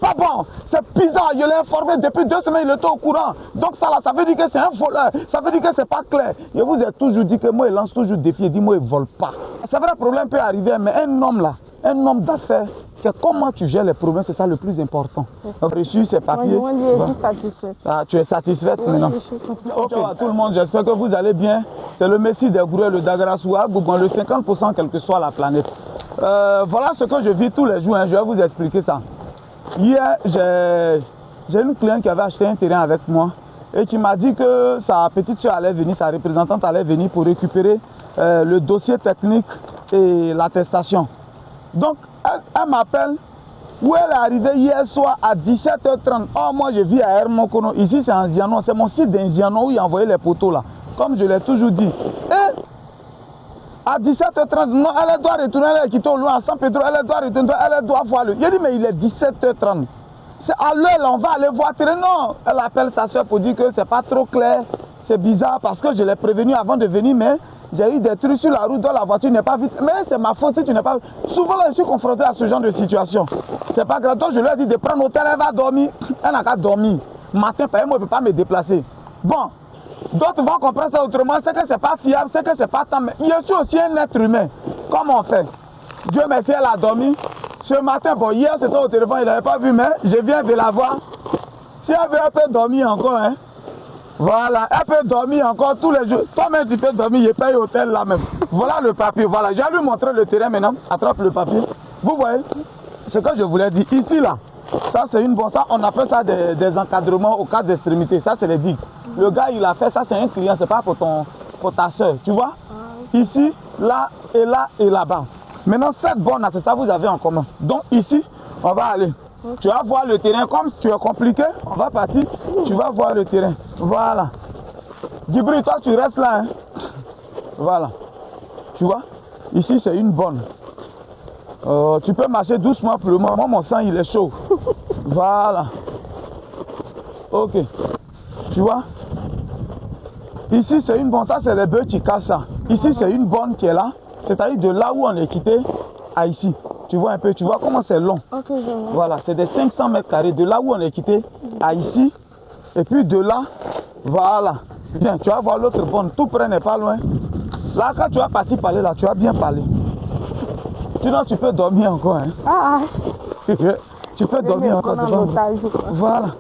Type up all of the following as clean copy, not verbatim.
pas bon, c'est bizarre, je l'ai informé depuis 2 semaines, il était au courant. Donc ça là, ça veut dire que c'est un voleur, ça veut dire que c'est pas clair. Je vous ai toujours dit que moi, il lance toujours défi, il dit moi, il vole pas. C'est vrai, le problème peut arriver, mais un homme là, un homme d'affaires, c'est comment tu gères les problèmes, c'est ça le plus important. Reçu ces papiers. Moi, je suis satisfaite. Ah, tu es satisfaite Oui, maintenant? je suis satisfaite. Ok, à tout le monde, j'espère que vous allez bien. C'est le Messie des Goureux, le Dagrassoua, le 50% quelle que soit la planète. Voilà ce que je vis tous les jours, hein. Je vais vous expliquer ça. Hier, j'ai une cliente qui avait acheté un terrain avec moi et qui m'a dit que sa petite soeur allait venir, sa représentante allait venir pour récupérer le dossier technique et l'attestation. Donc, elle m'appelle, où elle est arrivée hier soir à 17h30. Oh, moi, je vis à Hermokono. Ici, c'est en Ziano. C'est mon site d'Inziano où il a envoyé les poteaux là. Comme je l'ai toujours dit. Et à 17h30, non, elle doit retourner, elle est quittée au loin à San Pedro. Elle doit retourner, elle doit voir le. Il dit, mais il est 17h30. C'est à l'heure, là, on va aller voir. Non, elle appelle sa soeur pour dire que c'est pas trop clair. C'est bizarre parce que je l'ai prévenu avant de venir, mais j'ai eu des trucs sur la route dont la voiture n'est pas vite. Mais c'est ma faute si tu n'es pas. Souvent, là, je suis confronté à ce genre de situation. C'est pas grave. Donc, je lui ai dit de prendre l'hôtel, elle va dormir. Elle n'a qu'à dormir. Matin, moi, je ne peux pas me déplacer. Bon, d'autres vont comprendre ça autrement. C'est que c'est pas fiable, c'est que c'est pas tant. Mais je suis aussi un être humain. Comment on fait? Dieu merci, elle a dormi. Ce matin, bon, hier, c'était au téléphone, il n'avait pas vu, mais je viens de la voir. Si elle veut, elle peut dormir encore, hein. Voilà, elle peut dormir encore tous les jours. Toi-même, tu peux dormir, je paye l'hôtel là même. Voilà le papier, voilà. J'ai lui montrer le terrain maintenant. Attrape le papier. Vous voyez ce que je voulais dire. Ici, là, ça c'est une bonne. Ça, on appelle ça des encadrements aux cas d'extrémité. Ça, c'est les digues. Le gars, il a fait ça, c'est un client, c'est pas pour ta soeur. Tu vois? Ici, là et là et là-bas. Maintenant, cette borne, c'est ça, vous avez en commun. Donc, ici, on va aller. Tu vas voir le terrain, comme tu es compliqué, on va partir, tu vas voir le terrain. Voilà. Djibril, toi tu restes là. Hein. Voilà. Tu vois, ici c'est une borne. Tu peux marcher doucement pour le moment. Moi, mon sang il est chaud. Voilà. Ok. Tu vois, ici c'est une borne, ça c'est les bœufs qui cassent ça. Ici c'est une borne qui est là, c'est-à-dire de là où on est quitté à ici. Tu vois un peu, tu vois comment c'est long. Okay, voilà, c'est des 500 mètres carrés de là où on est quitté à ici. Et puis de là, voilà. Tiens, tu vas voir l'autre borne, tout près n'est pas loin. Là, quand tu vas partir parler, là, tu vas bien parler. Sinon, tu peux dormir encore. Hein. Tu peux dormir encore. Voilà.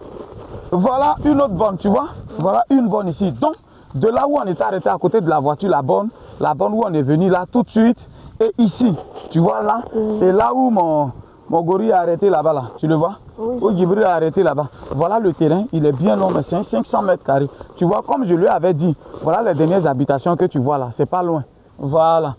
Voilà une autre borne, tu vois. Voilà une borne ici. Donc, de là où on est arrêté à côté de la voiture, la borne où on est venu là tout de suite. Et ici, tu vois là, c'est là où mon gorille a arrêté là-bas, là. Tu le vois? Oui. Où Djibril a arrêté là-bas. Voilà le terrain, il est bien long, mais c'est 500 mètres carrés. Tu vois, comme je lui avais dit, voilà les dernières habitations que tu vois là, c'est pas loin. Voilà.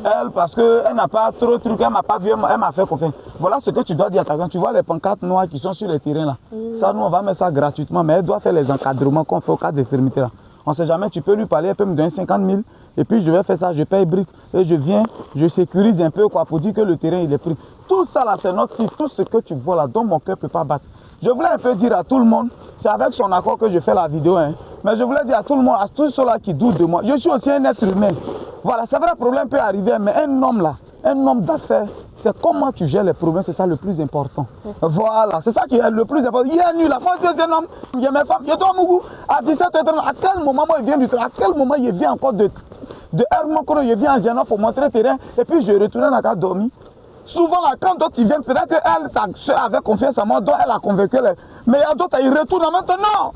Elle, parce qu'elle n'a pas trop de trucs, elle m'a pas vu, elle m'a fait confiance. Voilà ce que tu dois dire à ta grande. Tu vois les pancartes noires qui sont sur les terrains là. Ça, nous, on va mettre ça gratuitement, mais elle doit faire les encadrements qu'on fait au cas d'extrémité là. On ne sait jamais, tu peux lui parler, elle peut me donner 50 000. Et puis je vais faire ça, je paye brique. Et je viens, je sécurise un peu quoi, pour dire que le terrain il est pris. Tout ça là, c'est notre titre. Tout ce que tu vois là, dont mon cœur ne peut pas battre. Je voulais un peu dire à tout le monde, c'est avec son accord que je fais la vidéo. Hein. Mais je voulais dire à tout le monde, à tous ceux-là qui doutent de moi, je suis aussi un être humain. Voilà, c'est vrai, le problème peut arriver, mais un homme là, un homme d'affaires, c'est comment tu gères les problèmes, c'est ça le plus important. Voilà, c'est ça qui est le plus important. Hier nuit là, moi c'est un homme, il y a mes femmes, il y a deux Mougou, à 17h30, à quel moment moi il vient du travail, à quel moment il vient encore de Hermokono, il vient en Ziano pour montrer le terrain, et puis je retourne dans la case dormir. Souvent là, quand d'autres viennent, peut-être qu'elle, sa soeur avait confiance en moi, donc elle a convaincu les... Mais il y a d'autres, ils retournent maintenant.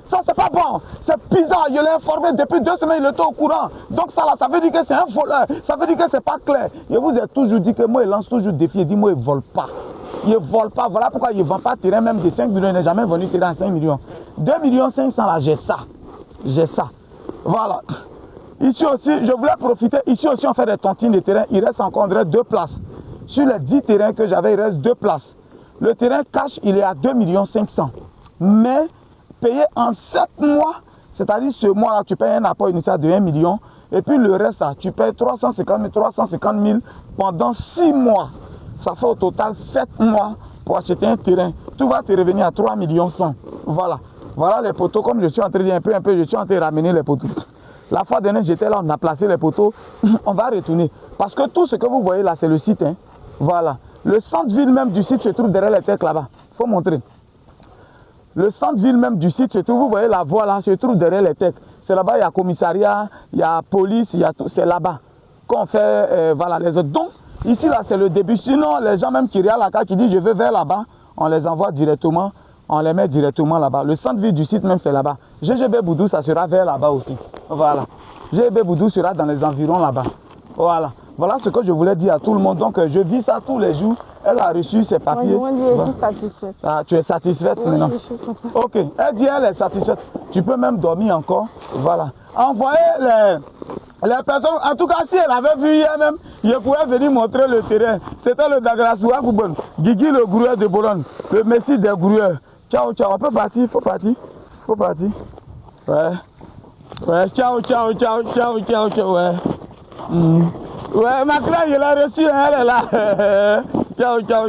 Ça, c'est pas bon. C'est bizarre. Je l'ai informé depuis 2 semaines, il était au courant. Donc ça, là, ça veut dire que c'est un voleur. Ça veut dire que c'est pas clair. Je vous ai toujours dit que moi, il lance toujours défi. Il dit, moi, il ne vole pas. Il ne vole pas. Voilà pourquoi il ne vend pas terrain, même de 5 millions. Il n'est jamais venu terrain à 5 millions. 2 500 000 là, j'ai ça. J'ai ça. Voilà. Ici aussi, je voulais profiter. Ici aussi, on fait des tontines de terrain. Il reste encore 2 places. Sur les 10 terrains que j'avais, il reste 2 places. Le terrain cash, il est à 2 500 000. Mais payé en 7 mois, c'est-à-dire ce mois-là, tu payes un apport initial de 1 million. Et puis le reste, là, tu payes 350 000 pendant 6 mois. Ça fait au total 7 mois pour acheter un terrain. Tout va te revenir à 3 millions 100. Voilà. Voilà les poteaux. Comme je suis en train de dire un peu, je suis en train de ramener les poteaux. La fois dernière, j'étais là, on a placé les poteaux. On va retourner. Parce que tout ce que vous voyez là, c'est le site. Hein. Voilà. Le centre-ville même du site se trouve derrière les têtes là-bas. faut montrer. Le centre-ville même du site se trouve, vous voyez la voie là, se trouve derrière les têtes. C'est là-bas, il y a commissariat, il y a police, il y a tout, c'est là-bas qu'on fait voilà, les autres. Donc, ici là, c'est le début. Sinon, les gens même qui regardent la carte, qui disent je vais vers là-bas, on les envoie directement, on les met directement là-bas. Le centre-ville du site même, c'est là-bas. GGB Boudou, ça sera vers là-bas aussi. Voilà. GGB Boudou sera dans les environs là-bas. Voilà. Voilà ce que je voulais dire à tout le monde. Donc, je vis ça tous les jours. Elle a reçu ses papiers. Moi, je suis satisfaite. Ah, tu es satisfaite maintenant? Je suis satisfaite. Ok. Elle dit elle est satisfaite. Tu peux même dormir encore. Voilà. Envoyez les personnes. En tout cas, si elle avait vu hier même, je pourrais venir montrer le terrain. C'était le Dagrassoua Goubon. Guigui le groueur de Boulogne. Le messie des groueurs. Ciao, ciao. On peut partir. Il faut partir. Il faut partir. Ouais. Ouais. Ciao, ciao, ciao, ciao, ciao, ciao. Ouais. Ouais, ma clé, je l'ai reçue. Elle est là. Ciao, ciao.